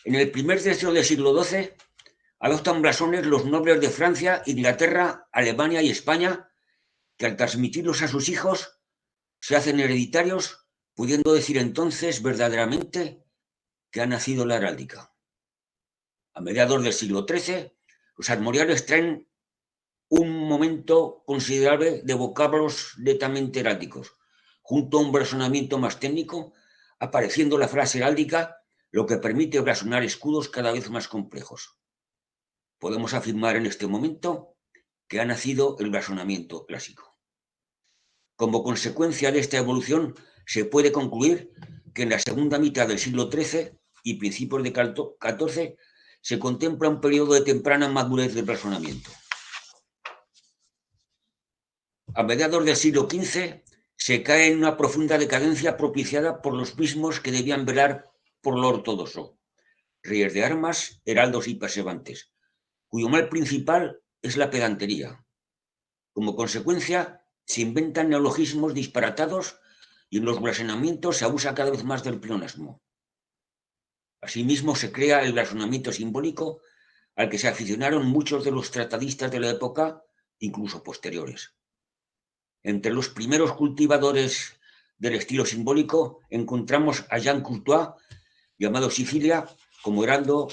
En el primer tercio del siglo XII adoptan blasones los nobles de Francia, Inglaterra, Alemania y España, que al transmitirlos a sus hijos se hacen hereditarios, pudiendo decir entonces verdaderamente que ha nacido la heráldica. A mediados del siglo XIII, los armoriales traen un momento considerable de vocablos netamente heráldicos, junto a un blasonamiento más técnico, apareciendo la frase heráldica, lo que permite blasonar escudos cada vez más complejos. Podemos afirmar en este momento que ha nacido el blasonamiento clásico. Como consecuencia de esta evolución, se puede concluir que en la segunda mitad del siglo XIII y principios del XIV se contempla un periodo de temprana madurez del blasonamiento. A mediados del siglo XV se cae en una profunda decadencia propiciada por los mismos que debían velar por lo ortodoxo, reyes de armas, heraldos y paseantes, cuyo mal principal es la pedantería. Como consecuencia, se inventan neologismos disparatados y en los blasonamientos se abusa cada vez más del pleonasmo. Asimismo, se crea el blasonamiento simbólico al que se aficionaron muchos de los tratadistas de la época, incluso posteriores. Entre los primeros cultivadores del estilo simbólico encontramos a Jean Courtois, llamado Sicilia, como heraldo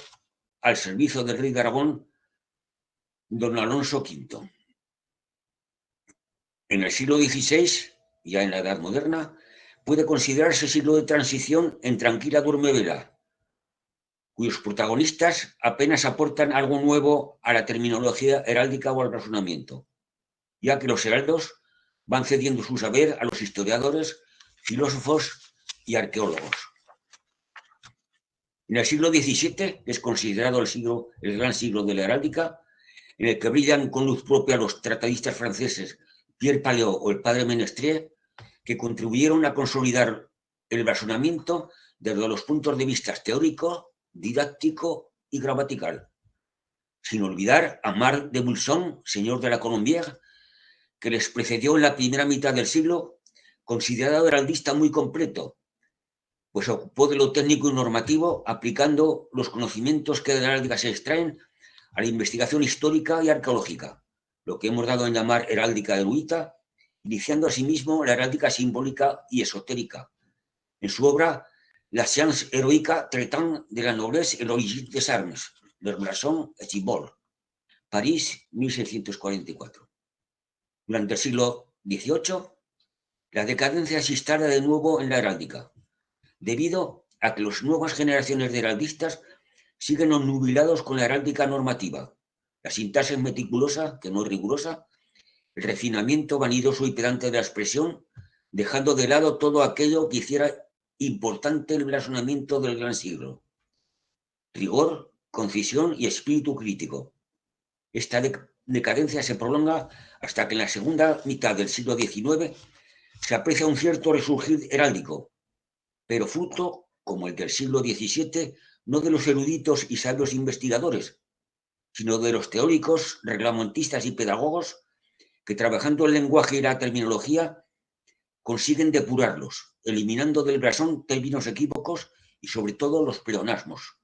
al servicio del rey de Aragón, don Alonso V. En el siglo XVI, ya en la Edad Moderna, puede considerarse siglo de transición en tranquila duerme-vela, cuyos protagonistas apenas aportan algo nuevo a la terminología heráldica o al blasonamiento, ya que los heraldos van cediendo su saber a los historiadores, filósofos y arqueólogos. En el siglo XVII es considerado el gran siglo de la heráldica, en el que brillan con luz propia los tratadistas franceses Pierre Paléo o el padre Ménestrier, que contribuyeron a consolidar el blasonamiento desde los puntos de vista teórico, didáctico y gramatical. Sin olvidar a Marc de Bulson, señor de la Colombière, que les precedió en la primera mitad del siglo, considerado heraldista muy completo, pues ocupó de lo técnico y normativo, aplicando los conocimientos que de la heráldica se extraen a la investigación histórica y arqueológica, lo que hemos dado en llamar heráldica erudita, iniciando asimismo la heráldica simbólica y esotérica. En su obra, La science héroïque traitant de la noblesse et l'origine des armes, Le Blason et Symbole, París, 1644. Durante el siglo XVIII, la decadencia se instala de nuevo en la heráldica, debido a que las nuevas generaciones de heraldistas siguen obnubilados con la heráldica normativa, la sintaxis meticulosa, que no es rigurosa, el refinamiento vanidoso y pedante de la expresión, dejando de lado todo aquello que hiciera importante el blasonamiento del gran siglo. Rigor, concisión y espíritu crítico. Esta decadencia se prolonga hasta que en la segunda mitad del siglo XIX se aprecia un cierto resurgir heráldico, pero fruto, como el del siglo XVII, no de los eruditos y sabios investigadores, sino de los teóricos, reglamentistas y pedagogos que, trabajando el lenguaje y la terminología, consiguen depurarlos, eliminando del blasón términos equívocos y sobre todo los pleonasmos.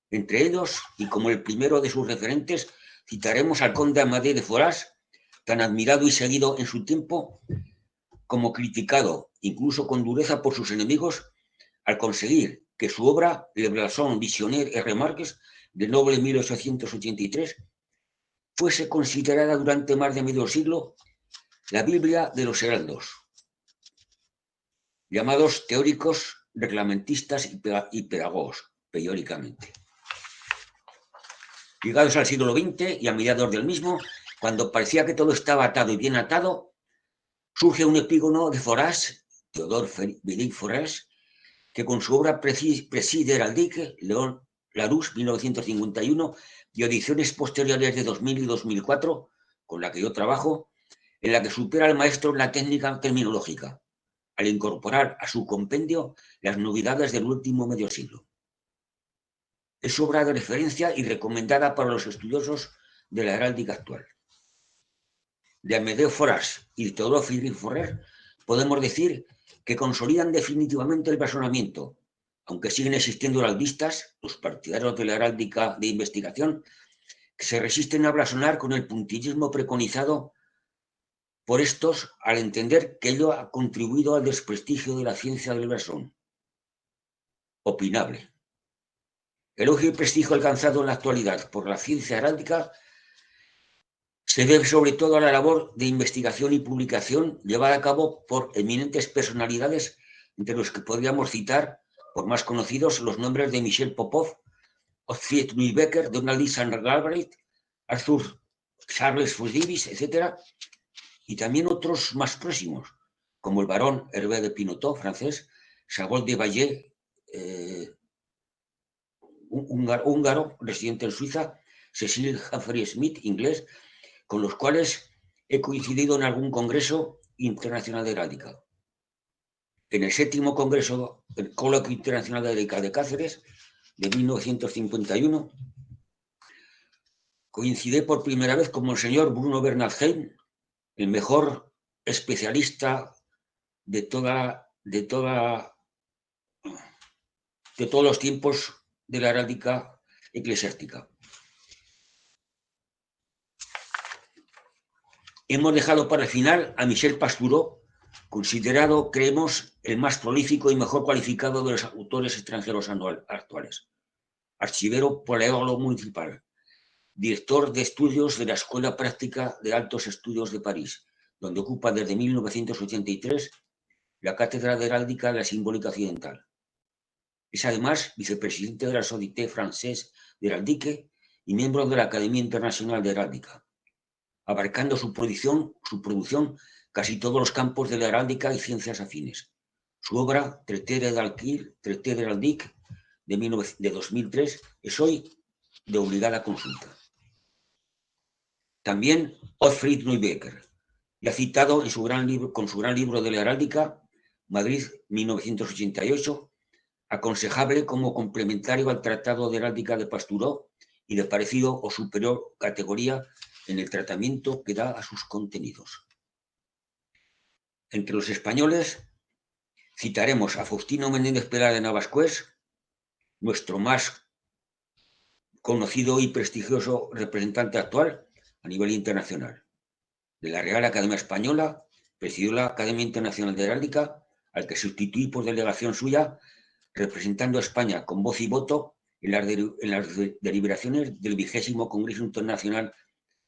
Entre ellos, y como el primero de sus referentes, citaremos al conde Amadé de Forás, tan admirado y seguido en su tiempo, como criticado, incluso con dureza por sus enemigos, al conseguir que su obra, Le Blason Visionnaire et Remarques, de Noble 1883, fuese considerada durante más de medio siglo la Biblia de los heraldos, llamados teóricos, reglamentistas y pedagogos, periódicamente. Llegados al siglo XX y a mediados del mismo, cuando parecía que todo estaba atado y bien atado, surge un epígono de Forás, Théodore Philippe Forás, que con su obra Preside heraldique, León Larousse, 1951, y ediciones posteriores de 2000 y 2004, con la que yo trabajo, en la que supera al maestro en la técnica terminológica, al incorporar a su compendio las novedades del último medio siglo. Es obra de referencia y recomendada para los estudiosos de la heráldica actual. De Amadé Forás y de Théodore Philippe Forás podemos decir que consolidan definitivamente el blasonamiento, aunque siguen existiendo heraldistas, los partidarios de la heráldica de investigación, que se resisten a blasonar con el puntillismo preconizado por estos al entender que ello ha contribuido al desprestigio de la ciencia del blasón. Opinable. El elogio y prestigio alcanzado en la actualidad por la ciencia heráldica se debe sobre todo a la labor de investigación y publicación llevada a cabo por eminentes personalidades, entre los que podríamos citar, por más conocidos, los nombres de Michel Popov, Otfried Neubecker, Donald Alexander Galbraith, Arthur Charles Fusibis, etc., y también otros más próximos, como el barón Hervé de Pinoteau, francés, Chabot de Vallée, húngaro, residente en Suiza, Cecil Humphrey Smith, inglés, con los cuales he coincidido en algún congreso internacional de heráldica. En el 7º Congreso, el Coloquio Internacional de Heráldica de Cáceres, de 1951, coincidí por primera vez con el señor Bruno Bernardheim, el mejor especialista de todos los tiempos de la heráldica eclesiástica. Hemos dejado para el final a Michel Pastoureau, considerado, creemos, el más prolífico y mejor cualificado de los autores extranjeros actuales. Archivero paleólogo municipal, director de estudios de la Escuela Práctica de Altos Estudios de París, donde ocupa desde 1983 la Cátedra de Heráldica de la Simbólica Occidental. Es además vicepresidente de la Société Française d'Héraldique y miembro de la Academia Internacional de Heráldica, abarcando su producción casi todos los campos de la heráldica y ciencias afines. Su obra, Traité d'Héraldique, de 2003, es hoy de obligada consulta. También Otfried Neubecker, ya citado con su gran libro de la heráldica, Madrid, 1988, aconsejable como complementario al Tratado de Heráldica de Pastoureau y de parecido o superior categoría en el tratamiento que da a sus contenidos. Entre los españoles citaremos a Faustino Menéndez Pela de Navascués, nuestro más conocido y prestigioso representante actual a nivel internacional. De la Real Academia Española, presidió la Academia Internacional de Heráldica, al que sustituí por delegación suya, representando a España con voz y voto en las deliberaciones del 20º Congreso Internacional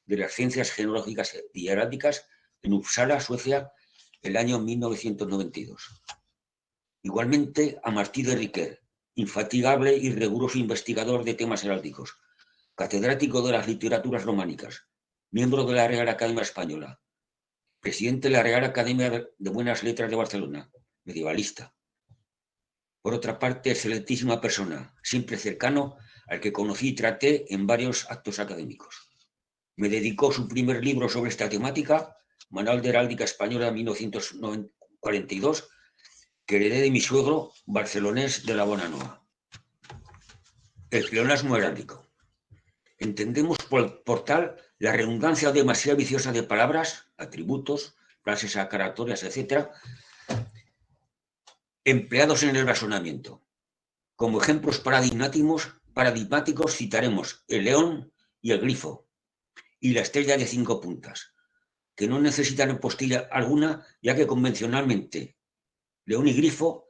de las Ciencias Genealógicas y Heráldicas en Uppsala, Suecia, el año 1992. Igualmente a Martí de Riquer, infatigable y riguroso investigador de temas heráldicos, catedrático de las literaturas románicas, miembro de la Real Academia Española, presidente de la Real Academia de Buenas Letras de Barcelona, medievalista. Por otra parte, excelentísima persona, siempre cercano, al que conocí y traté en varios actos académicos. Me dedicó su primer libro sobre esta temática, Manual de Heráldica Española, 1942, que heredé de mi suegro barcelonés de la Bonanoa. El pleonasmo heráldico. Entendemos por tal la redundancia demasiado viciosa de palabras, atributos, frases aclaratorias, etc., empleados en el razonamiento. Como ejemplos paradigmáticos citaremos el león y el grifo, y la estrella de 5 puntas, que no necesitan apostilla alguna, ya que convencionalmente león y grifo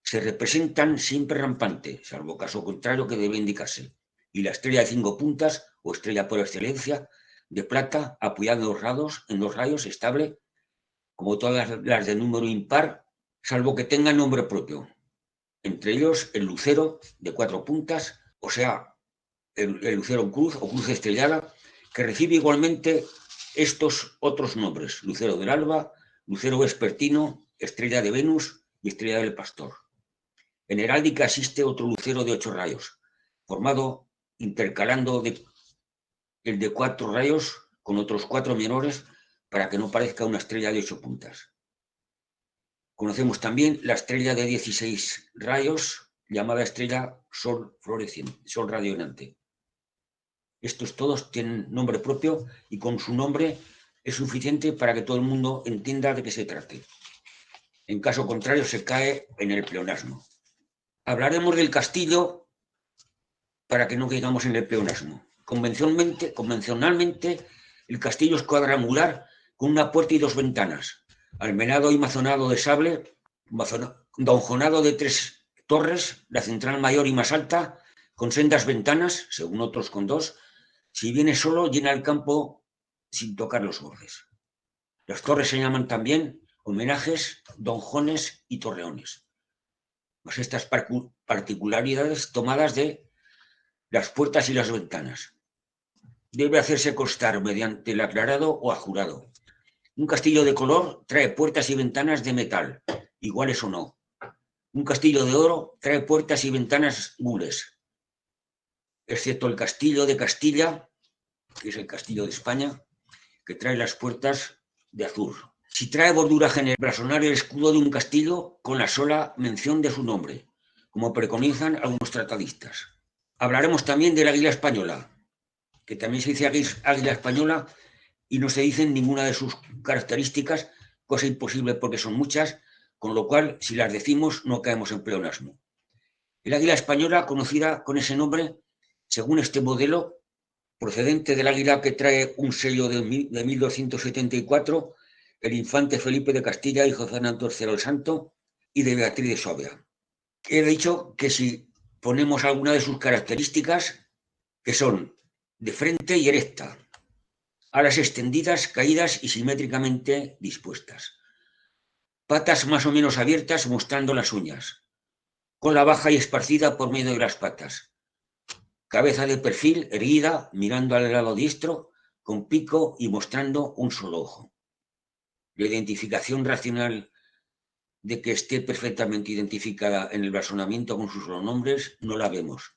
se representan siempre rampante, salvo caso contrario que debe indicarse, y la estrella de 5 puntas, o estrella por excelencia, de plata, apoyada en los rayos, estable, como todas las de número impar, salvo que tengan nombre propio. Entre ellos, el lucero de 4 puntas, o sea, el lucero cruz o cruz estrellada, que recibe igualmente estos otros nombres: lucero del alba, lucero vespertino, estrella de Venus y estrella del pastor. En heráldica existe otro lucero de 8 rayos, formado intercalando el de 4 rayos con otros 4 menores para que no parezca una estrella de 8 puntas. Conocemos también la estrella de 16 rayos, llamada estrella sol floreciente, sol radiante. Estos todos tienen nombre propio y con su nombre es suficiente para que todo el mundo entienda de qué se trate. En caso contrario, se cae en el pleonasmo. Hablaremos del castillo para que no caigamos en el pleonasmo. Convencionalmente, el castillo es cuadrangular con una puerta y 2 ventanas, almenado y mazonado de sable, donjonado de 3 torres, la central mayor y más alta, con sendas ventanas, según otros con 2. Si viene solo, llena el campo sin tocar los bordes. Las torres se llaman también homenajes, donjones y torreones. Pues estas particularidades tomadas de las puertas y las ventanas. Debe hacerse constar mediante el aclarado o ajurado. Un castillo de color trae puertas y ventanas de metal, iguales o no. Un castillo de oro trae puertas y ventanas gules, excepto el castillo de Castilla, que es el castillo de España, que trae las puertas de azur. Si trae bordura general, blasonar el escudo de un castillo con la sola mención de su nombre, como preconizan algunos tratadistas. Hablaremos también de la águila española, que también se dice águila española y no se dicen ninguna de sus características, cosa imposible porque son muchas, con lo cual, si las decimos, no caemos en pleonasmo. El águila española, conocida con ese nombre, según este modelo, procedente del águila que trae un sello de 1274, el infante Felipe de Castilla, hijo de Fernando III el Santo, y de Beatriz de Suabia. He dicho que si ponemos alguna de sus características, que son de frente y erecta, alas extendidas, caídas y simétricamente dispuestas, patas más o menos abiertas mostrando las uñas, cola baja y esparcida por medio de las patas, cabeza de perfil, erguida, mirando al lado diestro, con pico y mostrando un solo ojo. La identificación racional de que esté perfectamente identificada en el blasonamiento con sus pronombres no la vemos,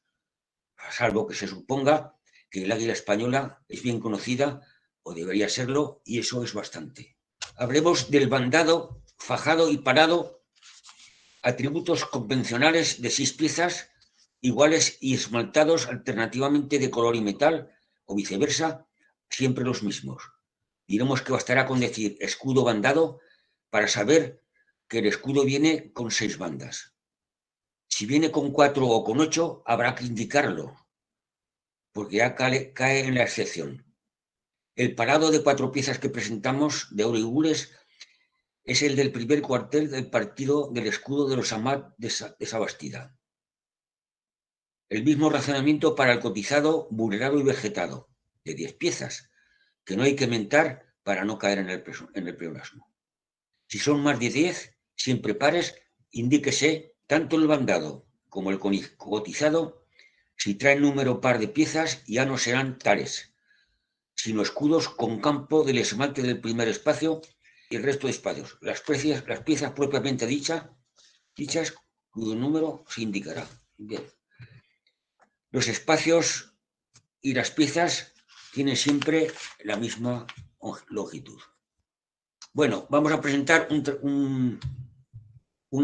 salvo que se suponga que el águila española es bien conocida, o debería serlo, y eso es bastante. Hablemos del bandado, fajado y parado, atributos convencionales de 6 piezas, iguales y esmaltados alternativamente de color y metal, o viceversa, siempre los mismos. Diremos que bastará con decir escudo bandado para saber que el escudo viene con 6 bandas. Si viene con 4 o con 8, habrá que indicarlo, porque ya cae en la excepción. El parado de 4 piezas que presentamos, de oro y gules, es el del primer cuartel del partido del escudo de los Amat de Sabastida. El mismo razonamiento para el cotizado, bulerado y vegetado, de 10 piezas, que no hay que mentar para no caer en el pleonasmo. Si son más de 10, siempre pares, indíquese tanto el bandado como el cotizado. Si traen número par de piezas, ya no serán tales, sino escudos con campo del esmalte del primer espacio y el resto de espacios. Las piezas propiamente dichas, cuyo número se indicará. Bien. Los espacios y las piezas tienen siempre la misma longitud. Bueno, vamos a presentar un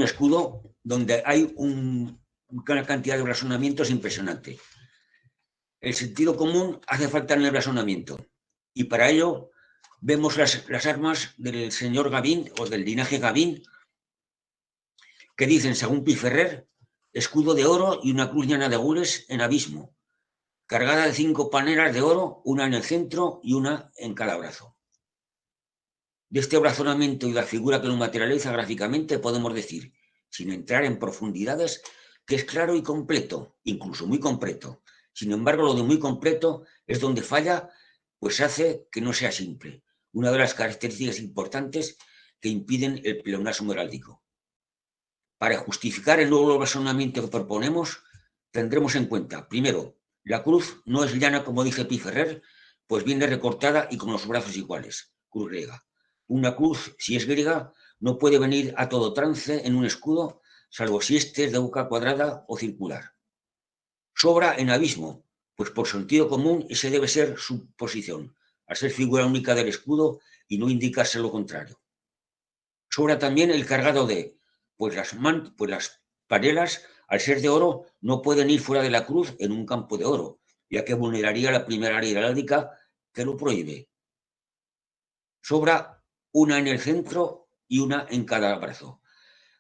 escudo donde hay una cantidad de blasonamientos impresionante. El sentido común hace falta en el blasonamiento, y para ello vemos las armas del señor Gavín, o del linaje Gavín, que dicen, según Piferrer, escudo de oro y una cruz llana de gules en abismo, cargada de 5 panelas de oro, una en el centro y una en cada brazo. De este brazonamiento y la figura que lo materializa gráficamente podemos decir, sin entrar en profundidades, que es claro y completo, incluso muy completo. Sin embargo, lo de muy completo es donde falla, pues hace que no sea simple, una de las características importantes que impiden el pleonasmo heráldico. Para justificar el nuevo blasonamiento que proponemos, tendremos en cuenta, primero, la cruz no es llana como dice Piferrer, pues viene recortada y con los brazos iguales, cruz griega. Una cruz, si es griega, no puede venir a todo trance en un escudo, salvo si éste es de boca cuadrada o circular. Sobra en abismo, pues por sentido común ese debe ser su posición, al ser figura única del escudo y no indicarse lo contrario. Sobra también el cargado de, pues las panelas, al ser de oro, no pueden ir fuera de la cruz en un campo de oro, ya que vulneraría la primera ley heráldica que lo prohíbe. Sobra una en el centro y una en cada brazo,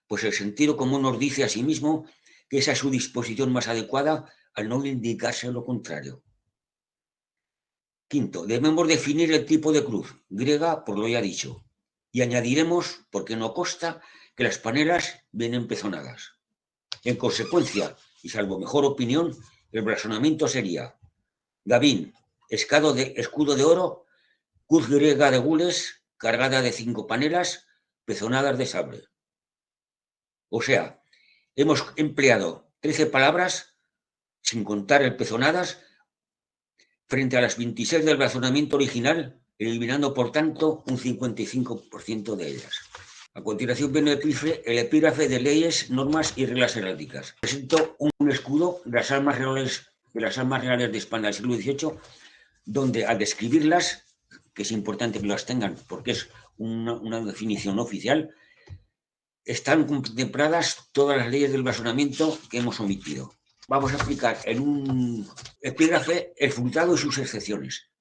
pues el sentido común nos dice asimismo que esa es su disposición más adecuada al no indicarse lo contrario. Quinto, debemos definir el tipo de cruz, griega por lo ya dicho, y añadiremos, porque no consta, que las panelas vienen pezonadas. En consecuencia, y salvo mejor opinión, el blasonamiento sería Gavín, escudo de oro, cruz griega de gules, cargada de 5 panelas, pezonadas de sable. O sea, hemos empleado 13 palabras, sin contar el pezonadas, frente a las 26 del blasonamiento original, eliminando, por tanto, un 55% de ellas. A continuación viene el epígrafe de leyes, normas y reglas heráldicas. Presento un escudo de las armas reales de España del siglo XVIII, donde al describirlas, que es importante que las tengan porque es una definición oficial, están contempladas todas las leyes del blasonamiento que hemos omitido. Vamos a explicar en un epígrafe el fruntado y sus excepciones.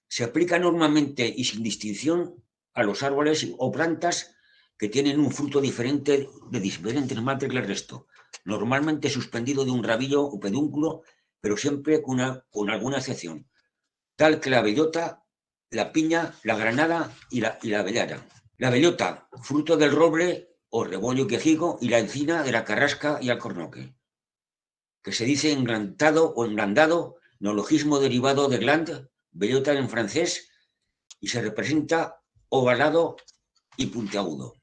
Se aplica normalmente y sin distinción a los árboles o plantas que tienen un fruto diferente de diferentes mates del resto, normalmente suspendido de un rabillo o pedúnculo, pero siempre con alguna excepción, tal que la bellota, la piña, la granada y la avellana. La bellota, fruto del roble o rebollo quejigo, y la encina de la carrasca y alcornoque, que se dice engrandado o englandado, neologismo derivado de gland, bellota en francés, y se representa ovalado y puntiagudo.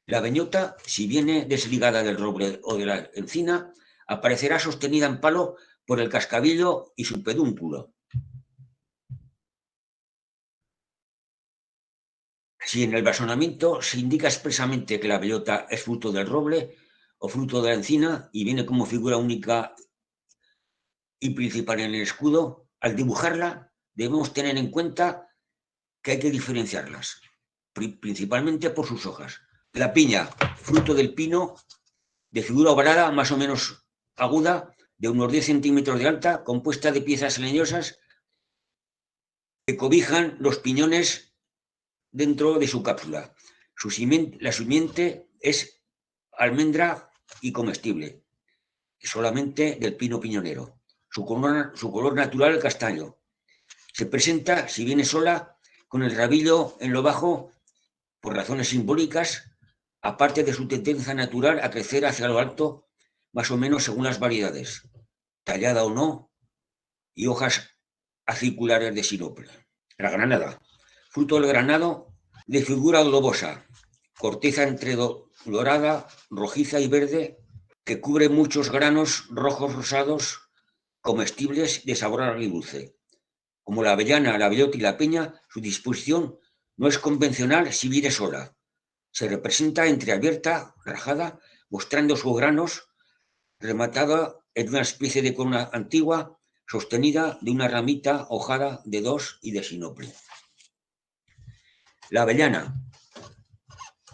La bellota, si viene desligada del roble o de la encina, aparecerá sostenida en palo por el cascabillo y su pedúnculo. Si en el blasonamiento se indica expresamente que la bellota es fruto del roble o fruto de la encina y viene como figura única y principal en el escudo, al dibujarla debemos tener en cuenta que hay que diferenciarlas, principalmente por sus hojas. La piña, fruto del pino, de figura ovalada más o menos aguda, de unos 10 centímetros de alta, compuesta de piezas leñosas que cobijan los piñones dentro de su cápsula. La simiente es almendra y comestible, solamente del pino piñonero. Su color natural castaño. Se presenta, si viene sola, con el rabillo en lo bajo, por razones simbólicas, aparte de su tendencia natural a crecer hacia lo alto, más o menos según las variedades, tallada o no, y hojas aciculares de sinople. La granada, fruto del granado de figura globosa, corteza entre dorada, rojiza y verde, que cubre muchos granos rojos rosados, comestibles de sabor agridulce. Como la avellana, la bellota y la peña, su disposición no es convencional si viene sola. Se representa entreabierta, rajada, mostrando sus granos, rematada en una especie de corona antigua, sostenida de una ramita hojada de 2 y de sinople. La avellana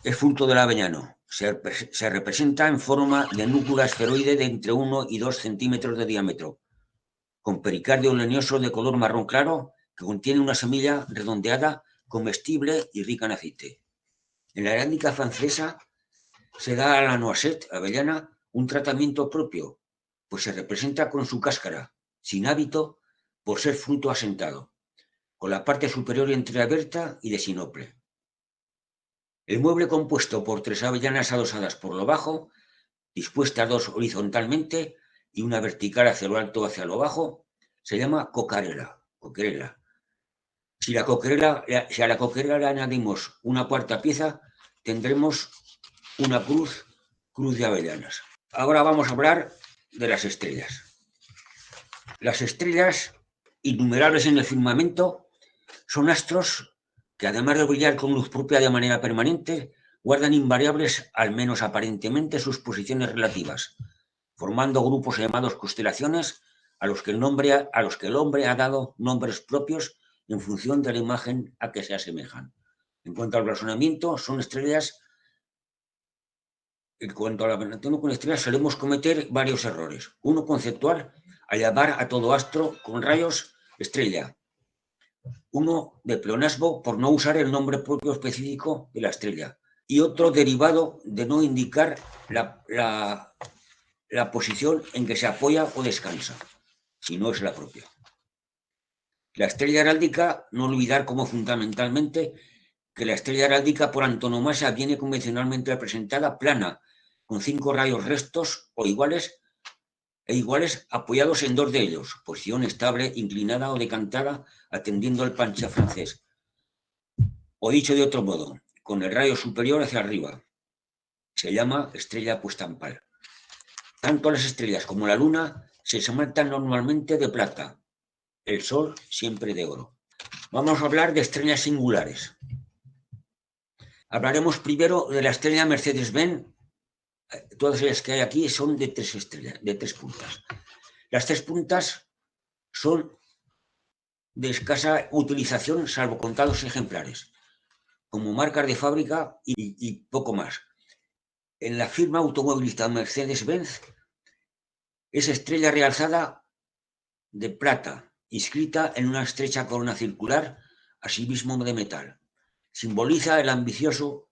es fruto del avellano. Se representa en forma de núcula esferoide de entre 1 y 2 centímetros de diámetro, con pericardio leñoso de color marrón claro, que contiene una semilla redondeada, comestible y rica en aceite. En la heráldica francesa se da a la noisette avellana un tratamiento propio, pues se representa con su cáscara, sin hábito, por ser fruto asentado, con la parte superior entreabierta y de sinople. El mueble compuesto por 3 avellanas adosadas por lo bajo, dispuestas 2 horizontalmente y una vertical hacia lo alto hacia lo bajo, se llama coquerela. Si a la coquerela le añadimos una cuarta pieza, tendremos una cruz de avellanas. Ahora vamos a hablar de las estrellas. Las estrellas, innumerables en el firmamento, son astros que, además de brillar con luz propia de manera permanente, guardan invariables, al menos aparentemente, sus posiciones relativas, formando grupos llamados constelaciones a los que el hombre ha dado nombres propios en función de la imagen a que se asemejan. En cuanto al blasonamiento, son estrellas. En cuanto a la relación con estrellas, solemos cometer varios errores. Uno conceptual, al llamar a todo astro con rayos estrella. Uno de pleonasmo, por no usar el nombre propio específico de la estrella. Y otro derivado de no indicar la la posición en que se apoya o descansa, si no es la propia. La estrella heráldica, no olvidar como fundamentalmente que la estrella heráldica por antonomasia viene convencionalmente representada plana, con 5 rayos rectos o iguales apoyados en 2 de ellos, posición estable, inclinada o decantada, atendiendo al pancha francés. O dicho de otro modo, con el rayo superior hacia arriba. Se llama estrella puesta en pal. Tanto las estrellas como la luna se sementan normalmente de plata, el sol siempre de oro. Vamos a hablar de estrellas singulares. Hablaremos primero de la estrella Mercedes-Benz. Todas ellas que hay aquí son de 3 estrellas, de 3 puntas. Las 3 puntas son de escasa utilización, salvo contados ejemplares, como marcas de fábrica y poco más. En la firma automovilista Mercedes-Benz es estrella realzada de plata, inscrita en una estrecha corona circular, asimismo de metal. Simboliza la ambición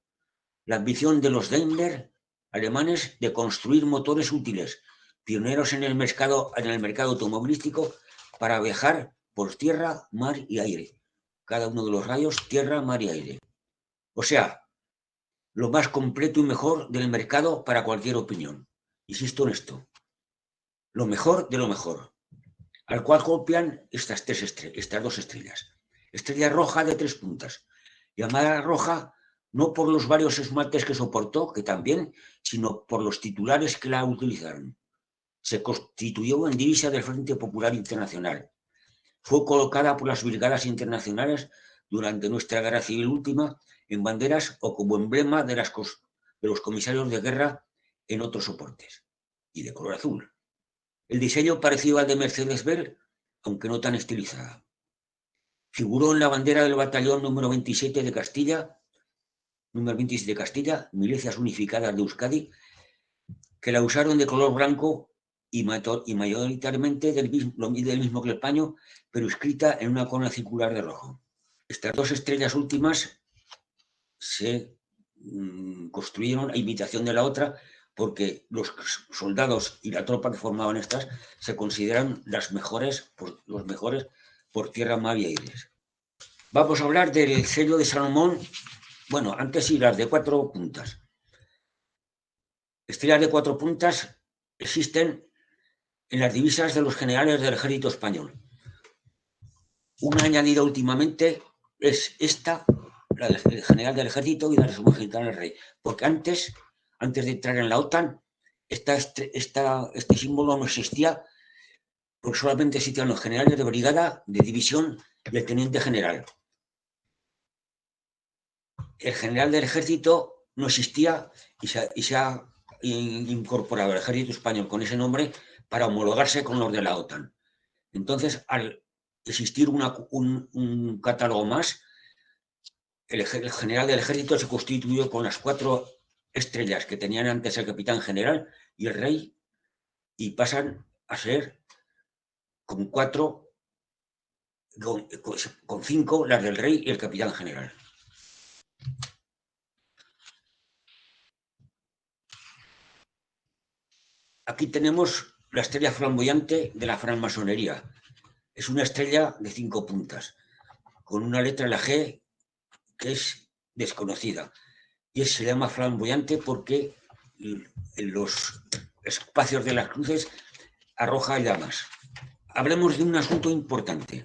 de los Daimler alemanes de construir motores útiles, pioneros en el mercado automovilístico para viajar por tierra, mar y aire. Cada uno de los rayos, tierra, mar y aire. O sea, lo más completo y mejor del mercado para cualquier opinión. Insisto en esto. Lo mejor de lo mejor. Al cual copian estas 2 estrellas. Estrella roja de 3 puntas. Llamada roja no por los varios esmaltes que soportó, que también, sino por los titulares que la utilizaron. Se constituyó en divisa del Frente Popular Internacional. Fue colocada por las brigadas internacionales durante nuestra guerra civil última en banderas o como emblema de los comisarios de guerra en otros soportes, y de color azul. El diseño pareció al de Mercedes-Benz, aunque no tan estilizada. Figuró en la bandera del batallón número 27 de Castilla, Milicias Unificadas de Euskadi, que la usaron de color blanco y mayoritariamente del mismo que el paño, pero escrita en una corona circular de rojo. Estas 2 estrellas últimas se construyeron a imitación de la otra porque los soldados y la tropa que formaban estas se consideran los mejores por tierra, mar y aires. Vamos a hablar del sello de Salomón. Bueno, antes sí, las de 4 puntas. Estrellas de 4 puntas existen en las divisas de los generales del ejército español. Una añadida últimamente es esta, la del general del ejército y la de su majestad el rey, porque antes de entrar en la OTAN, este símbolo no existía, porque solamente existían los generales de brigada, de división y el teniente general. El general del ejército no existía y se ha incorporado al ejército español con ese nombre para homologarse con los de la OTAN. Entonces, al existir un catálogo más, el general del ejército se constituyó con las 4 estrellas que tenían antes el capitán general y el rey, y pasan a ser con 5 las del rey y el capitán general. Aquí tenemos la estrella flamboyante de la francmasonería. Es una estrella de 5 puntas, con una letra, la G, que es desconocida. Y se llama flamboyante porque en los espacios de las cruces arroja llamas. Hablemos de un asunto importante.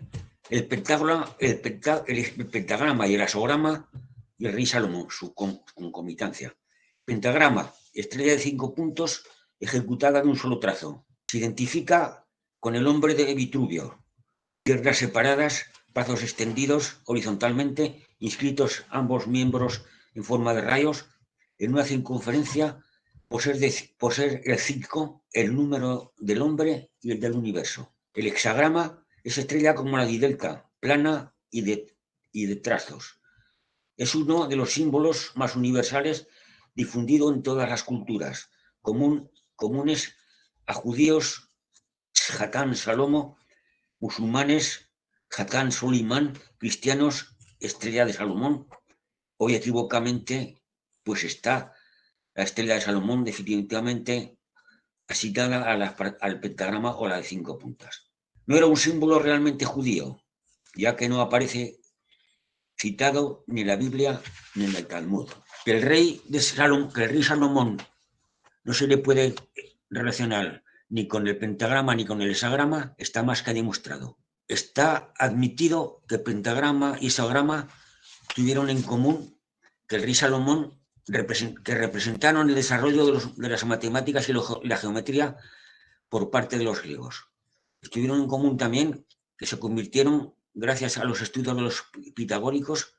El pentagrama y el asograma y el rey Salomón, su concomitancia. Pentagrama, estrella de 5 puntos, ejecutada de un solo trazo. Se identifica con el hombre de Vitruvio. Piernas separadas, brazos extendidos horizontalmente, inscritos ambos miembros en forma de rayos, en una circunferencia por ser el 5, el número del hombre y el del universo. El hexagrama es estrella como la Delta, plana y de trazos. Es uno de los símbolos más universales difundido en todas las culturas, comunes a judíos, Hatán Salomo, musulmanes, Hatán Solimán, cristianos, estrella de Salomón. Hoy equivocadamente, pues está la estrella de Salomón definitivamente asignada al pentagrama o la de 5 puntas. No era un símbolo realmente judío, ya que no aparece citado ni en la Biblia ni en el Talmud. Que el rey Salomón no se le puede relacionar ni con el pentagrama ni con el hexagrama está más que demostrado. Está admitido que pentagrama y hexagrama tuvieron en común que el rey Salomón que representaron el desarrollo de las matemáticas y la geometría por parte de los griegos. Tuvieron en común también que se convirtieron, gracias a los estudios de los pitagóricos,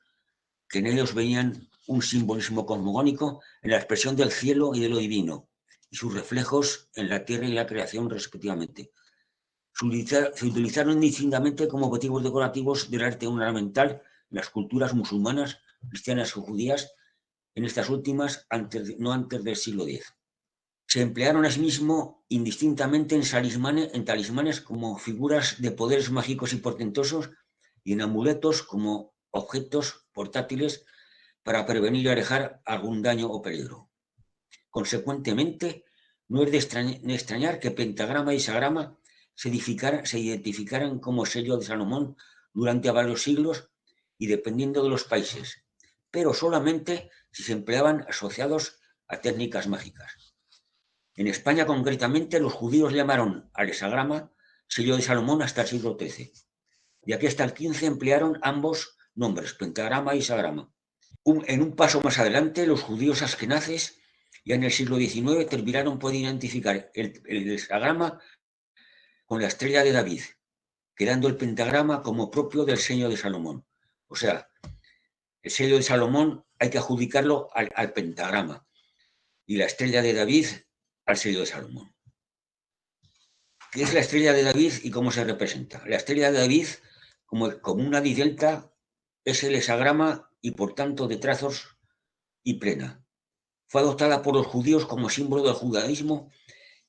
que en ellos veían un simbolismo cosmogónico en la expresión del cielo y de lo divino, y sus reflejos en la tierra y la creación respectivamente. Se utilizaron indistintamente como motivos decorativos del arte ornamental en las culturas musulmanas, cristianas o judías, en estas últimas, no antes del siglo X. Se emplearon asimismo indistintamente en talismanes como figuras de poderes mágicos y portentosos y en amuletos como objetos portátiles para prevenir y alejar algún daño o peligro. Consecuentemente, no es de extrañar que pentagrama y hexagrama se identificaran como sello de Salomón durante varios siglos y dependiendo de los países, pero solamente si se empleaban asociados a técnicas mágicas. En España, concretamente, los judíos llamaron al hexagrama sello de Salomón hasta el siglo XIII. De aquí hasta el XV emplearon ambos nombres, pentagrama y hexagrama. En un paso más adelante, los judíos askenazes, ya en el siglo XIX, terminaron por identificar el hexagrama con la estrella de David, quedando el pentagrama como propio del sello de Salomón. O sea, el sello de Salomón hay que adjudicarlo al pentagrama y la estrella de David al sello de Salomón. ¿Qué es la estrella de David y cómo se representa? La estrella de David, como una didelta, es el hexagrama y por tanto de trazos y plena. Fue adoptada por los judíos como símbolo del judaísmo,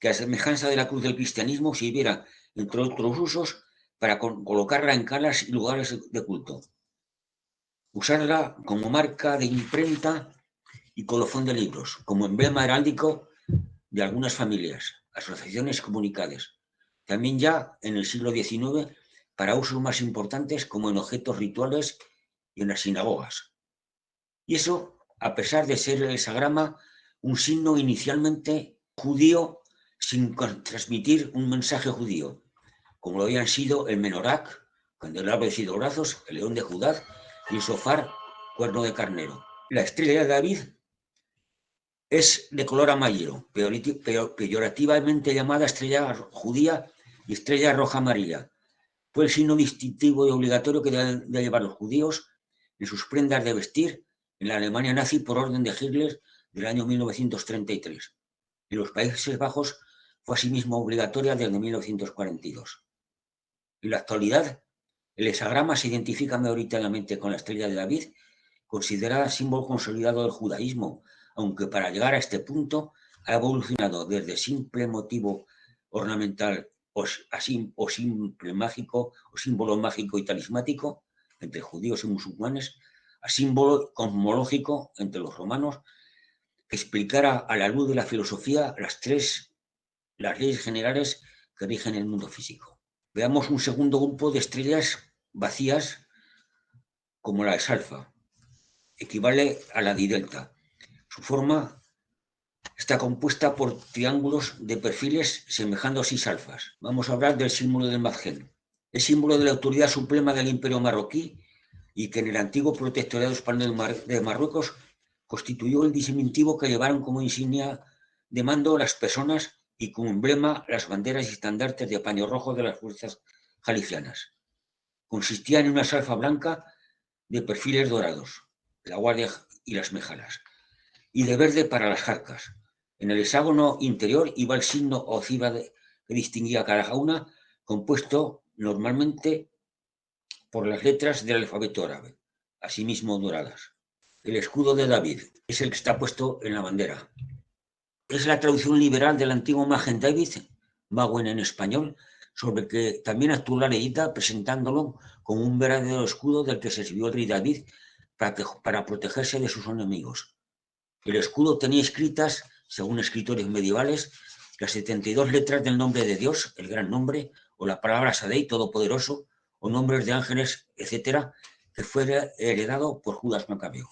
que a semejanza de la cruz del cristianismo sirviera, entre otros usos, para colocarla en calas y lugares de culto. Usarla como marca de imprenta y colofón de libros, como emblema heráldico de algunas familias, asociaciones comunicadas. También ya en el siglo XIX para usos más importantes como en objetos rituales y en las sinagogas. Y eso a pesar de ser el hexagrama un signo inicialmente judío sin transmitir un mensaje judío, como lo habían sido el menorac, candelabro de 5 brazos, el león de Judá y el sofar, cuerno de carnero. La estrella de David es de color amarillo, peyorativamente llamada estrella judía y estrella roja amarilla. Fue el signo distintivo y obligatorio que debían llevar los judíos en sus prendas de vestir en la Alemania nazi por orden de Hitler del año 1933. En los Países Bajos fue asimismo obligatoria desde 1942. En la actualidad, el hexagrama se identifica mayoritariamente con la estrella de David, considerada símbolo consolidado del judaísmo, aunque para llegar a este punto ha evolucionado desde simple motivo ornamental o simple mágico o símbolo mágico y talismático entre judíos y musulmanes, a símbolo cosmológico entre los romanos, que explicara a la luz de la filosofía las leyes generales que rigen el mundo físico. Veamos un segundo grupo de estrellas vacías como la exalfa, equivale a la didelta. Su forma está compuesta por triángulos de perfiles semejando a 6 alfas. Vamos a hablar del símbolo del Madjen. Es símbolo de la autoridad suprema del Imperio marroquí y que en el antiguo protectorado español de Marruecos constituyó el distintivo que llevaron como insignia de mando las personas y como emblema las banderas y estandartes de paño rojo de las fuerzas jalifianas. Consistía en una salfa blanca de perfiles dorados, la guardia y las mejalas, y de verde para las jarcas. En el hexágono interior iba el signo o cifra que distinguía cada una, compuesto normalmente por las letras del alfabeto árabe, asimismo doradas. El escudo de David es el que está puesto en la bandera. Es la traducción liberal del antiguo Magen David, Magen en español, sobre el que también actuó la leyenda presentándolo como un verdadero escudo del que se sirvió el rey David para protegerse de sus enemigos. El escudo tenía escritas, según escritores medievales, las 72 letras del nombre de Dios, el gran nombre, o la palabra Sadei, todopoderoso, o nombres de ángeles, etcétera, que fue heredado por Judas Macabeo.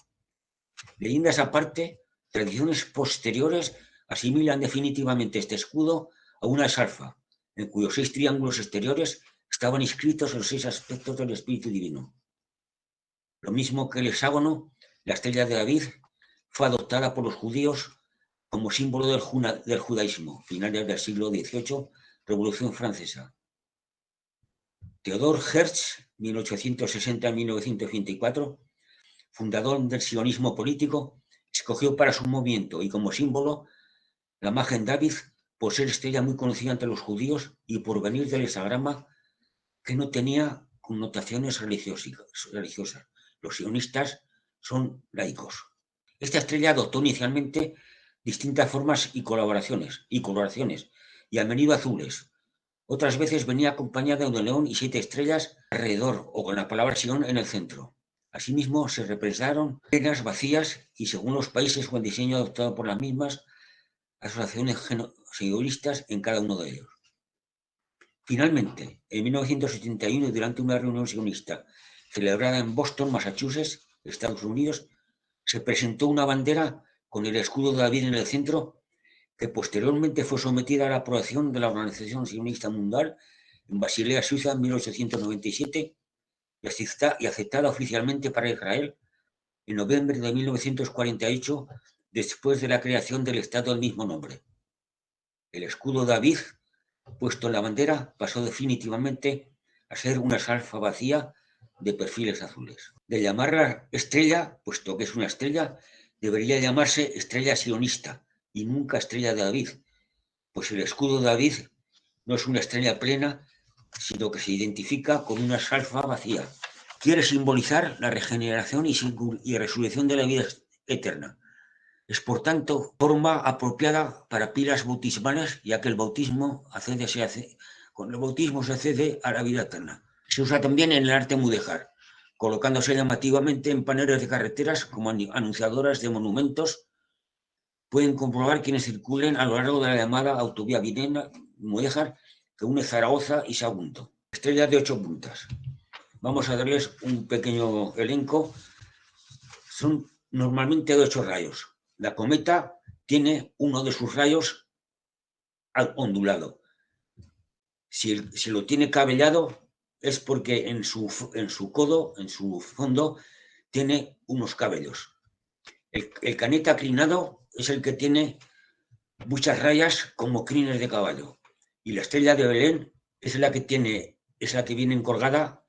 Leyendas aparte, tradiciones posteriores asimilan definitivamente este escudo a una salfa, en cuyos 6 triángulos exteriores estaban inscritos los 6 aspectos del Espíritu Divino. Lo mismo que el hexágono, la estrella de David fue adoptada por los judíos como símbolo del judaísmo, finales del siglo XVIII, Revolución Francesa. Theodor Herzl, 1860-1924, fundador del sionismo político, escogió para su movimiento y como símbolo la imagen David por ser estrella muy conocida entre los judíos y por venir del hexagrama que no tenía connotaciones religiosas. Los sionistas son laicos. Esta estrella adoptó inicialmente distintas formas y coloraciones, y a menudo azules. Otras veces venía acompañada de un león y 7 estrellas alrededor, o con la palabra Sion en el centro. Asimismo, se representaron penas vacías y, según los países o el diseño adoptado por las mismas asociaciones sionistas en cada uno de ellos. Finalmente, en 1971, durante una reunión sionista celebrada en Boston, Massachusetts, Estados Unidos, se presentó una bandera con el escudo de David en el centro, que posteriormente fue sometida a la aprobación de la Organización Sionista Mundial en Basilea, Suiza, en 1897 y aceptada oficialmente para Israel en noviembre de 1948, después de la creación del Estado del mismo nombre. El escudo de David, puesto en la bandera, pasó definitivamente a ser una salfa vacía de perfiles azules. De llamarla estrella, puesto que es una estrella, debería llamarse estrella sionista y nunca estrella de David, pues el escudo de David no es una estrella plena, sino que se identifica con una salfa vacía. Quiere simbolizar la regeneración y resurrección de la vida eterna. Es, por tanto, forma apropiada para pilas bautismales, ya que con el bautismo se accede a la vida eterna. Se usa también en el arte mudéjar, colocándose llamativamente en paneles de carreteras como anunciadoras de monumentos. Pueden comprobar quienes circulen a lo largo de la llamada autovía Mudéjar que une Zaragoza y Sagunto. Estrellas de 8 puntas. Vamos a darles un pequeño elenco. Son normalmente de 8 rayos. La cometa tiene uno de sus rayos ondulado. Si lo tiene cabellado es porque en su codo, en su fondo, tiene unos cabellos. El caneta crinado es el que tiene muchas rayas como crines de caballo. Y la estrella de Belén es la que viene encorvada,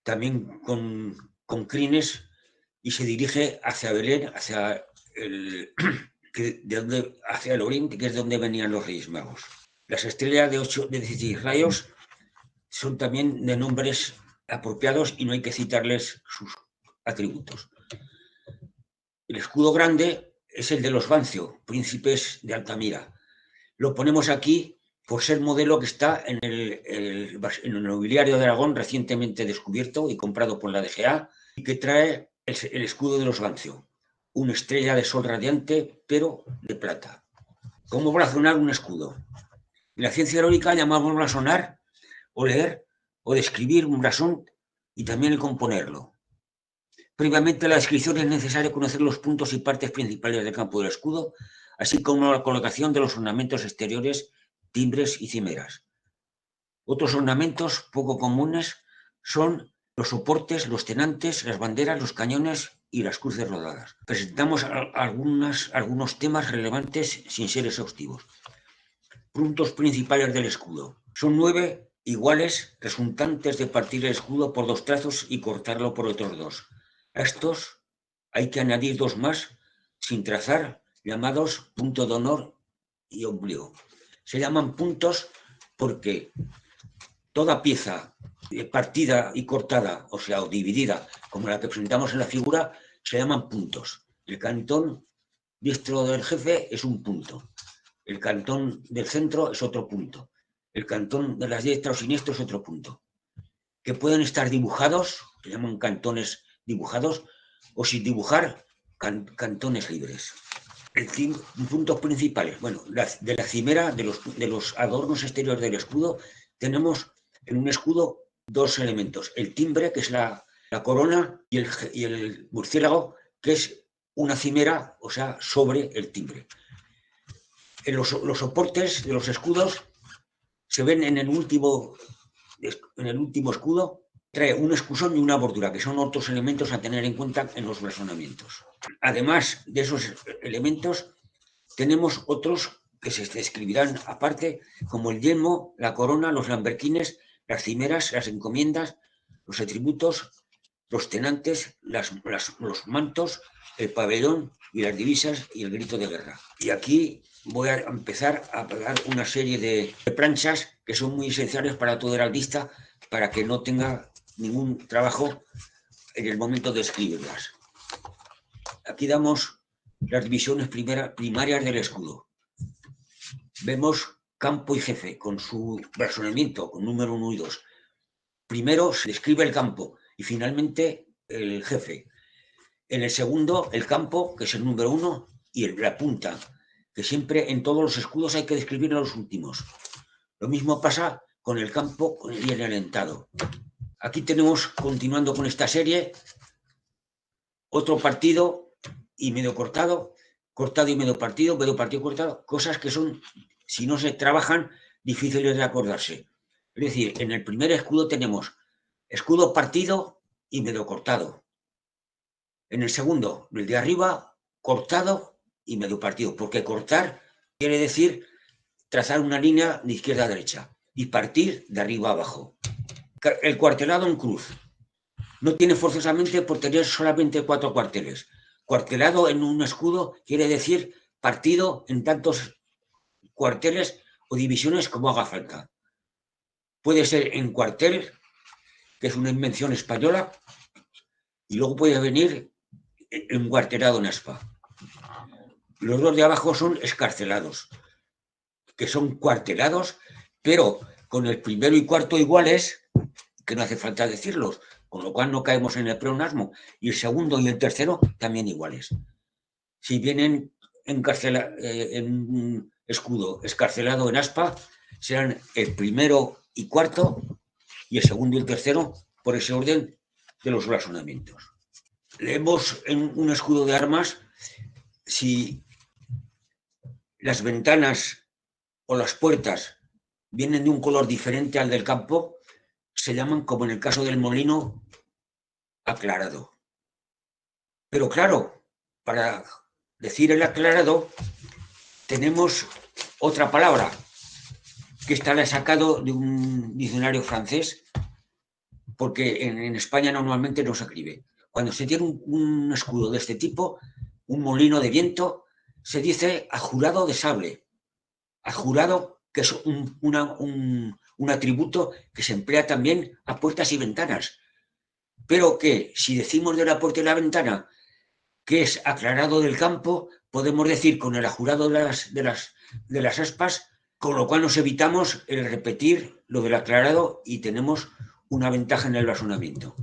también con crines, y se dirige hacia Belén, hacia el oriente, que es donde venían los Reyes Magos. Las estrellas de 16 rayos son también de nombres apropiados y no hay que citarles sus atributos. El escudo grande es el de los Bancio, príncipes de Altamira. Lo ponemos aquí por ser modelo que está en el nobiliario de Aragón, recientemente descubierto y comprado por la DGA, y que trae el escudo de los Bancio, una estrella de sol radiante, pero de plata. ¿Cómo blasonar un escudo? En la ciencia heroica llamamos blasonar o leer o describir un blasón y también el componerlo. Previamente a la descripción es necesario conocer los puntos y partes principales del campo del escudo, así como la colocación de los ornamentos exteriores, timbres y cimeras. Otros ornamentos poco comunes son los soportes, los tenantes, las banderas, los cañones y las cruces rodadas. Presentamos algunos temas relevantes sin ser exhaustivos. Puntos principales del escudo. Son 9 iguales, resultantes de partir el escudo por 2 trazos y cortarlo por otros 2. A estos hay que añadir 2 más sin trazar, llamados punto de honor y ombligo. Se llaman puntos porque toda pieza partida y cortada, o sea, o dividida, como la que presentamos en la figura, se llaman puntos. El cantón diestro del jefe es un punto. El cantón del centro es otro punto. El cantón de las diestras o siniestros es otro punto. Que pueden estar dibujados, se llaman cantones dibujados, o sin dibujar, cantones libres. Puntos principales. Bueno, de la cimera, de los adornos exteriores del escudo, tenemos en un escudo dos elementos. El timbre, que es la corona, y el murciélago, que es una cimera, o sea, sobre el timbre. En los soportes de los escudos se ven en el último escudo, trae un escusón y una bordura, que son otros elementos a tener en cuenta en los blasonamientos. Además de esos elementos, tenemos otros que se describirán aparte, como el yelmo, la corona, los lamberquines, las cimeras, las encomiendas, los atributos, los tenantes, los mantos, el pabellón y las divisas y el grito de guerra. Y aquí voy a empezar a pegar una serie de planchas que son muy esenciales para todo heraldista, para que no tenga ningún trabajo en el momento de escribirlas. Aquí damos las divisiones primarias del escudo. Vemos campo y jefe con su blasonamiento, con número 1 y 2. Primero se describe el campo y finalmente el jefe. En el segundo, el campo, que es el número 1, y la punta, que siempre en todos los escudos hay que describir a los últimos. Lo mismo pasa con el campo y el alentado. Aquí tenemos, continuando con esta serie, otro partido y medio cortado, cortado y medio partido cortado, cosas que son, si no se trabajan, difíciles de acordarse. Es decir, en el primer escudo tenemos escudo partido y medio cortado. En el segundo, el de arriba, cortado y medio partido, porque cortar quiere decir trazar una línea de izquierda a derecha y partir de arriba a abajo. El cuartelado en cruz no tiene forzosamente por tener solamente 4 cuarteles. Cuartelado en un escudo quiere decir partido en tantos cuarteles o divisiones como haga falta. Puede ser en cuartel, que es una invención española, y luego puede venir encuartelado en aspa. Los dos de abajo son escarcelados, que son cuartelados, pero con el primero y cuarto iguales, que no hace falta decirlos, con lo cual no caemos en el pleonasmo, y el segundo y el tercero también iguales. Si vienen en un escudo escarcelado en aspa, serán el primero y cuarto y el segundo y el tercero por ese orden de los blasonamientos. Leemos en un escudo de armas si las ventanas o las puertas vienen de un color diferente al del campo, se llaman, como en el caso del molino, aclarado. Pero claro, para decir el aclarado tenemos otra palabra, que esta la he sacado de un diccionario francés, porque en España normalmente no se escribe. Cuando se tiene un escudo de este tipo, un molino de viento, se dice ajurado de sable. Ajurado, que es un atributo que se emplea también a puertas y ventanas. Pero que si decimos de la puerta y la ventana que es aclarado del campo, podemos decir con el ajurado de las aspas, con lo cual nos evitamos el repetir lo del aclarado y tenemos una ventaja en el blasonamiento.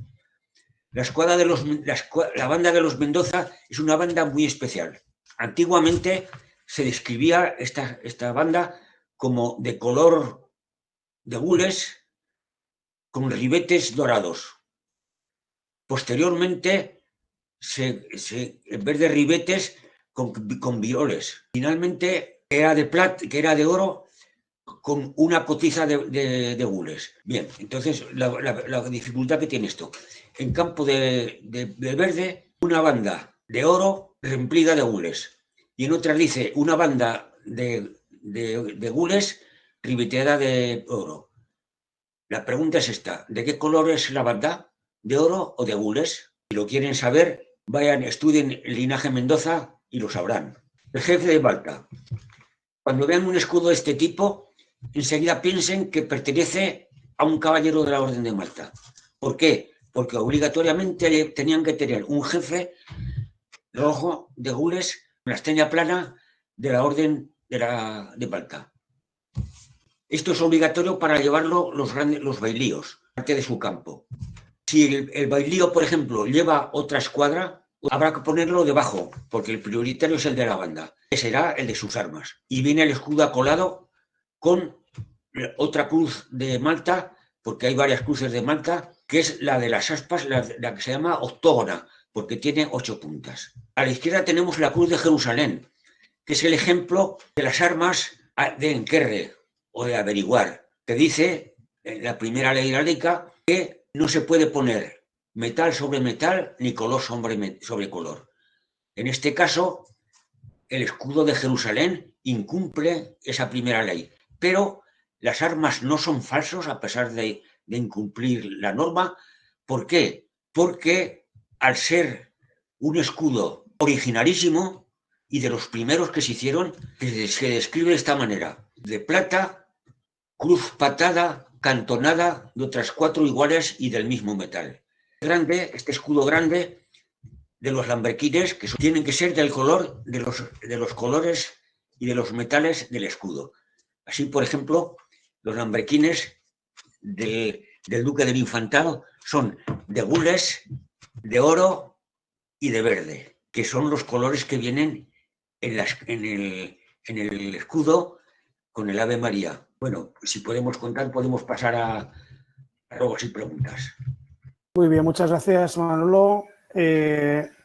La banda de los Mendoza es una banda muy especial. Antiguamente se describía esta banda como de color de gules con ribetes dorados. Posteriormente, en vez de ribetes, con viroles. Finalmente, era de oro con una cotiza de gules. Bien, entonces la dificultad que tiene esto. En campo de verde, una banda de oro reemplida de gules. Y en otra dice una banda de gules ribeteada de oro. La pregunta es esta: ¿de qué color es la banda? ¿De oro o de gules? Si lo quieren saber, vayan, estudien el linaje Mendoza y lo sabrán. El jefe de Malta. Cuando vean un escudo de este tipo, enseguida piensen que pertenece a un caballero de la Orden de Malta. ¿Por qué? Porque obligatoriamente tenían que tener un jefe rojo de gules, una estrella plana de la Orden de Malta. Esto es obligatorio para llevarlo los bailíos, parte de su campo. Si el bailío, por ejemplo, lleva otra escuadra habrá que ponerlo debajo, porque el prioritario es el de la banda, que será el de sus armas. Y viene el escudo acolado con otra cruz de Malta, porque hay varias cruces de Malta, que es la de las aspas, la que se llama octógona, porque tiene 8 puntas. A la izquierda tenemos la cruz de Jerusalén, que es el ejemplo de las armas de enquerre o de averiguar, que dice en la primera ley heráldica que no se puede poner metal sobre metal ni color sobre color. En este caso, el escudo de Jerusalén incumple esa primera ley, pero las armas no son falsos a pesar de incumplir la norma. ¿Por qué? Porque al ser un escudo originalísimo y de los primeros que se hicieron, se describe de esta manera: de plata, cruz patada, cantonada de otras 4 iguales y del mismo metal. Este escudo grande de los lambrequines, que tienen que ser del color de los colores y de los metales del escudo. Así, por ejemplo, los lambrequines del duque del Infantado son de gules, de oro y de verde, que son los colores que vienen en el escudo con el Ave María. Bueno, si podemos contar, podemos pasar a ruegos y preguntas. Muy bien, muchas gracias, Manolo.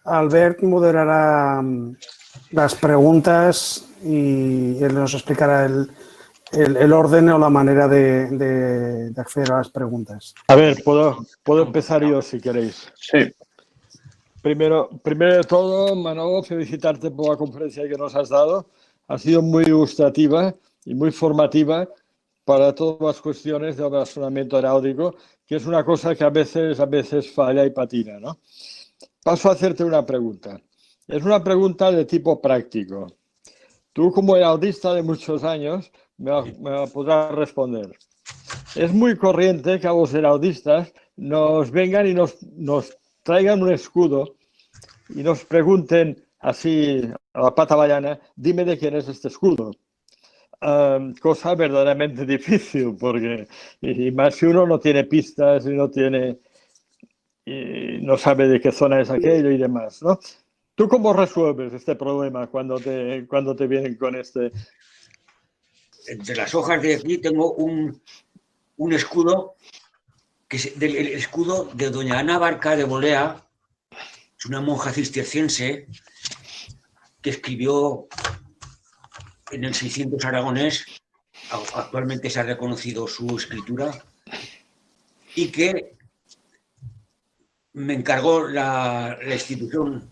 Albert moderará las preguntas y él nos explicará el orden o la manera de acceder a las preguntas. A ver, puedo empezar yo si queréis. Sí. Primero de todo, Manolo, felicitarte por la conferencia que nos has dado. Ha sido muy ilustrativa y muy formativa para todas las cuestiones del razonamiento heráldico, que es una cosa que a veces falla y patina, ¿no? Paso a hacerte una pregunta. Es una pregunta de tipo práctico. Tú, como heraldista de muchos años, me la podrás responder. Es muy corriente que a los heraldistas nos vengan y nos traigan un escudo y nos pregunten así a la pata vallana: dime de quién es este escudo. Cosa verdaderamente difícil, porque y más si uno no tiene pistas y no sabe de qué zona es aquello y demás, ¿no? ¿Tú cómo resuelves este problema cuando te vienen con este? Entre las hojas de aquí tengo un escudo, que es el escudo de doña Ana Barca de Bolea. Es una monja cisterciense que escribió en el 600 aragonés. Actualmente se ha reconocido su escritura, y que me encargó la institución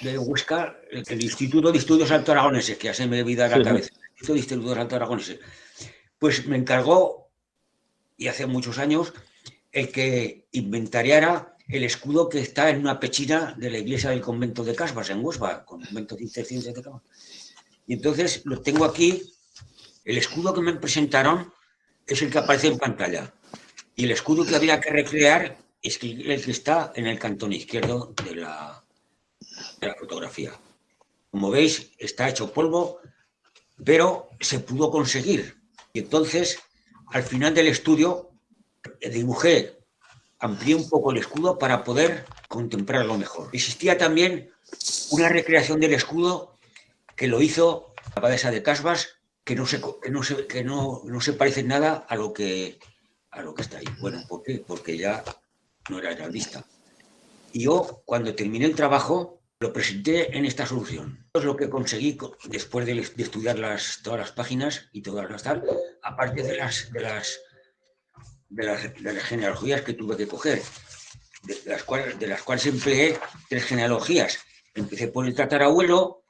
de Huesca, el Instituto de Estudios Alto Aragoneses, que ya se me olvida la cabeza, el Instituto de Estudios Alto Aragoneses, pues me encargó, y hace muchos años, el que inventariara el escudo que está en una pechina de la iglesia del convento de Casbas, en Huesca, convento cisterciense de Casbas. Y entonces lo tengo aquí. El escudo que me presentaron es el que aparece en pantalla, y el escudo que había que recrear es el que está en el cantón izquierdo de la fotografía. Como veis, está hecho polvo, pero se pudo conseguir. Y entonces, al final del estudio, dibujé, amplié un poco el escudo para poder contemplarlo mejor. Existía también una recreación del escudo que lo hizo la abadesa de Casbas, que no se parece en nada a lo que está ahí. Bueno, ¿por qué? Porque ya no era heraldista. Y yo, cuando terminé el trabajo, lo presenté en esta solución. Eso es lo que conseguí después de estudiar todas las páginas y todas las tal, aparte de las genealogías que tuve que coger, de las cuales empleé 3 genealogías. Empecé por el tatarabuelo,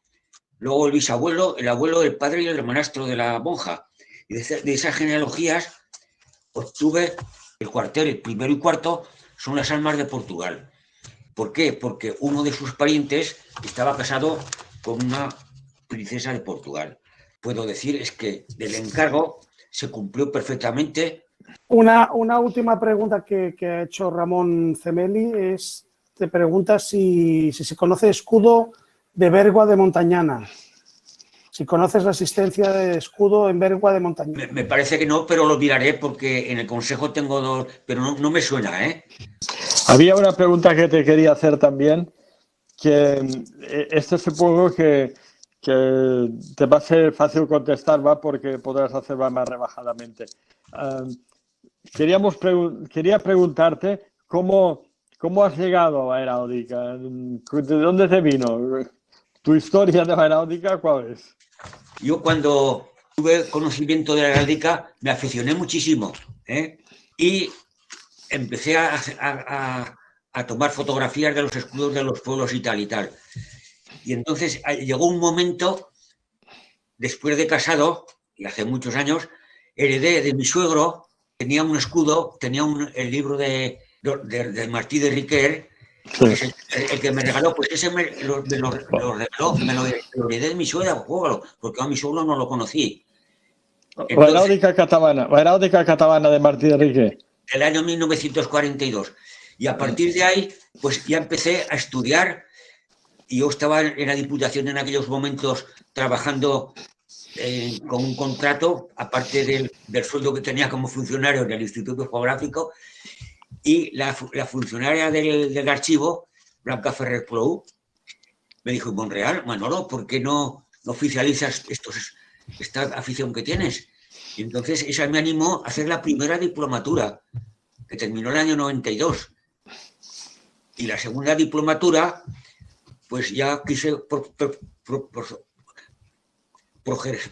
luego el bisabuelo, el abuelo, el padre y el hermanastro de la monja. Y de esas genealogías obtuve el cuartel, el primero y cuarto, son las armas de Portugal. ¿Por qué? Porque uno de sus parientes estaba casado con una princesa de Portugal. Puedo decir es que del encargo se cumplió perfectamente. Una última pregunta que ha hecho Ramón Cemeli te pregunta si se conoce escudo de Bergua de Montañana. Si conoces la existencia de escudo en Bergua de Montañana. Me parece que no, pero lo miraré porque en el consejo tengo 2, pero no me suena, ¿eh? Había una pregunta que te quería hacer también, esto supongo que te va a ser fácil contestar, ¿va? Porque podrás hacer más rebajadamente. Quería preguntarte cómo has llegado a aeronáutica, ¿de dónde te vino? ¿Tu historia de aeronáutica cuál es? Yo cuando tuve conocimiento de la heráldica me aficioné muchísimo, ¿eh? Y empecé a tomar fotografías de los escudos de los pueblos y tal y tal. Y entonces llegó un momento, después de casado, y hace muchos años, heredé de mi suegro, tenía un escudo, tenía el libro de Martí de Riquer, que es el que me regaló, pues ese me lo regaló, me lo heredé de mi suegro, porque a mi suegro no lo conocí. La heráldica catalana de Martí de Riquer. El año 1942. Y a partir de ahí, pues ya empecé a estudiar. Y yo estaba en la Diputación en aquellos momentos trabajando con un contrato, aparte del sueldo que tenía como funcionario en el Instituto Geográfico, y la funcionaria del archivo, Blanca Ferrer Plou, me dijo: Monreal, Manolo, ¿por qué no oficializas esta afición que tienes? Y entonces esa me animó a hacer la primera diplomatura, que terminó el año 92. Y la segunda diplomatura, pues ya quise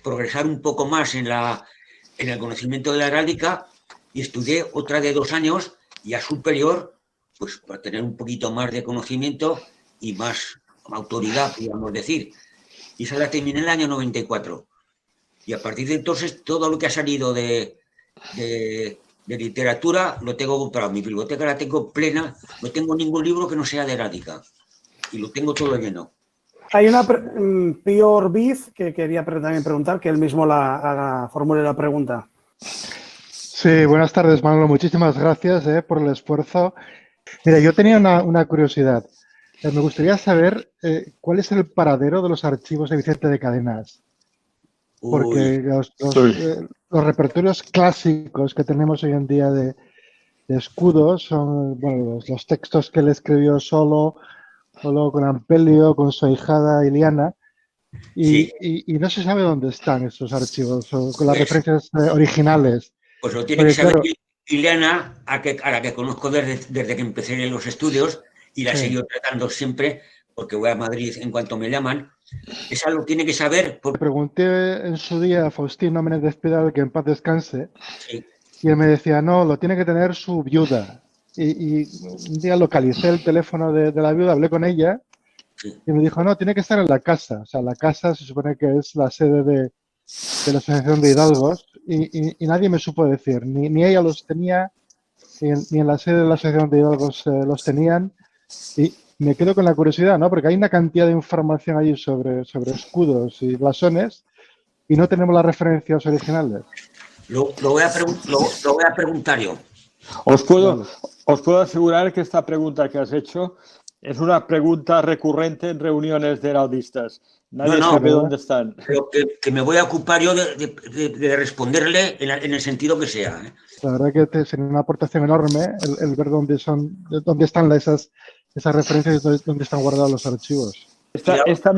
progresar un poco más en el conocimiento de la heráldica y estudié otra de 2 años, ya superior, pues para tener un poquito más de conocimiento y más autoridad, podríamos decir. Y esa la terminé en el año 94. Y a partir de entonces, todo lo que ha salido de literatura lo tengo comprado. Mi biblioteca la tengo plena, no tengo ningún libro que no sea de heráldica. Y lo tengo todo lleno. Hay una Pío Orbiz que quería también preguntar, que él mismo formule la pregunta. Sí, buenas tardes, Manolo. Muchísimas gracias por el esfuerzo. Mira, yo tenía una curiosidad. Me gustaría saber cuál es el paradero de los archivos de Vicente de Cadenas. Porque los repertorios clásicos que tenemos hoy en día de escudos son los textos que él escribió solo con Ampelio, con su ahijada Iliana, y no se sabe dónde están estos archivos, o con las referencias originales. Pues lo tiene que saber Iliana, a la que conozco desde que empecé en los estudios, y la sigo tratando siempre, porque voy a Madrid en cuanto me llaman. Esa lo tiene que saber. Pregunté en su día a Faustino Menéndez Pidal, que en paz descanse, y él me decía: no, lo tiene que tener su viuda. Y un día localicé el teléfono de la viuda, hablé con ella y me dijo: no, tiene que estar en la casa. O sea, la casa se supone que es la sede de la Asociación de Hidalgos y nadie me supo decir, ni ella los tenía, ni en la sede de la Asociación de Hidalgos los tenían. Y me quedo con la curiosidad, ¿no? Porque hay una cantidad de información allí sobre escudos y blasones y no tenemos las referencias originales. Lo voy a preguntar yo. Os puedo asegurar que esta pregunta que has hecho es una pregunta recurrente en reuniones de heraldistas. Nadie sabe dónde están. Pero que me voy a ocupar yo de responderle en el sentido que sea. La verdad que sería una aportación enorme el ver dónde están esas referencias y dónde están guardados los archivos. Esta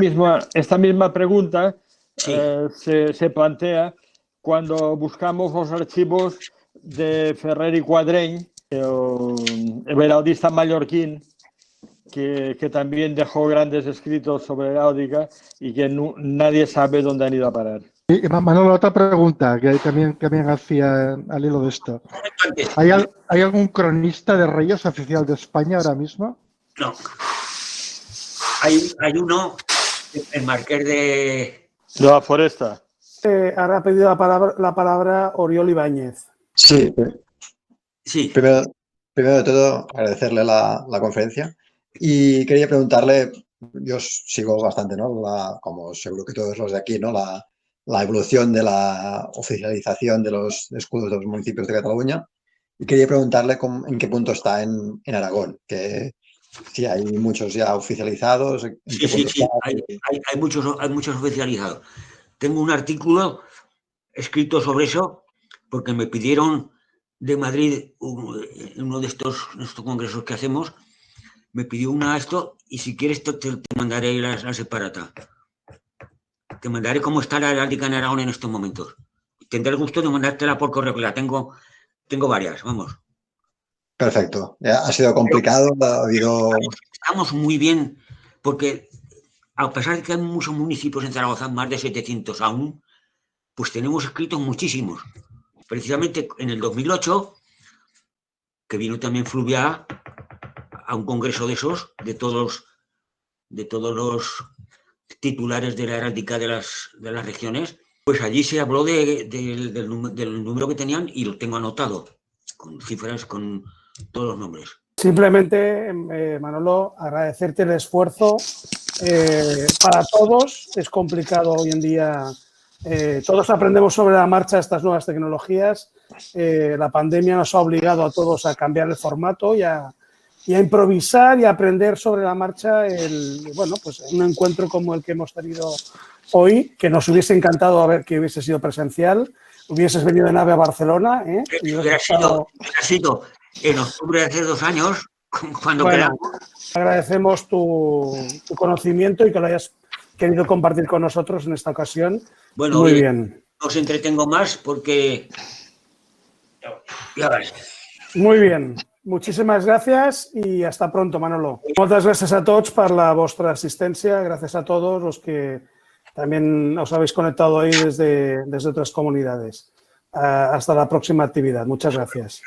misma pregunta se plantea cuando buscamos los archivos de Ferrer y Quadreny, el heraldista mallorquín, que también dejó grandes escritos sobre heráldica y que nadie sabe dónde han ido a parar. Y Manolo, otra pregunta que también hacía al hilo de esto. ¿Hay algún cronista de Reyes oficial de España ahora mismo? No. Hay uno, el marqués de la Foresta. Ahora ha pedido la palabra Oriol Ibáñez. Sí. Primero de todo, agradecerle la conferencia y quería preguntarle, yo sigo bastante, ¿no? Como seguro que todos los de aquí, ¿no? La evolución de la oficialización de los escudos de los municipios de Cataluña y quería preguntarle en qué punto está en Aragón, que si hay muchos ya oficializados. Sí, hay muchos oficializados. Tengo un artículo escrito sobre eso porque me pidieron de Madrid, en uno de estos congresos que hacemos, me pidió una esto y si quieres te mandaré la separata. Te mandaré cómo está la heráldica en Aragón en estos momentos. Tendré el gusto de mandártela por correo, que la tengo varias, vamos. Perfecto. Ha sido complicado, ha habido... Estamos muy bien, porque a pesar de que hay muchos municipios en Zaragoza, más de 700 aún, pues tenemos escritos muchísimos. Precisamente en el 2008, que vino también Fluviá a un congreso de esos, de todos los titulares de la heráldica de las regiones, pues allí se habló del número que tenían y lo tengo anotado, con cifras, con todos los nombres. Simplemente, Manolo, agradecerte el esfuerzo. Para todos es complicado hoy en día. Todos aprendemos sobre la marcha estas nuevas tecnologías. La pandemia nos ha obligado a todos a cambiar el formato y a improvisar y a aprender sobre la marcha. Pues un encuentro como el que hemos tenido hoy, que nos hubiese encantado que hubiese sido presencial. Hubieses venido en AVE a Barcelona. Hubiera sido en octubre de hace 2 años, cuando quedamos. Agradecemos tu conocimiento y que lo hayas querido compartir con nosotros en esta ocasión. Bueno, muy bien. No os entretengo más porque... Ya ves. Muy bien. Muchísimas gràcies i hasta pronto, Manolo. Moltes gràcies a tots per la vostra assistència. Gracias a todos los que también os habéis conectado ahí desde otras comunidades. Hasta la próxima actividad. Muchas gracias.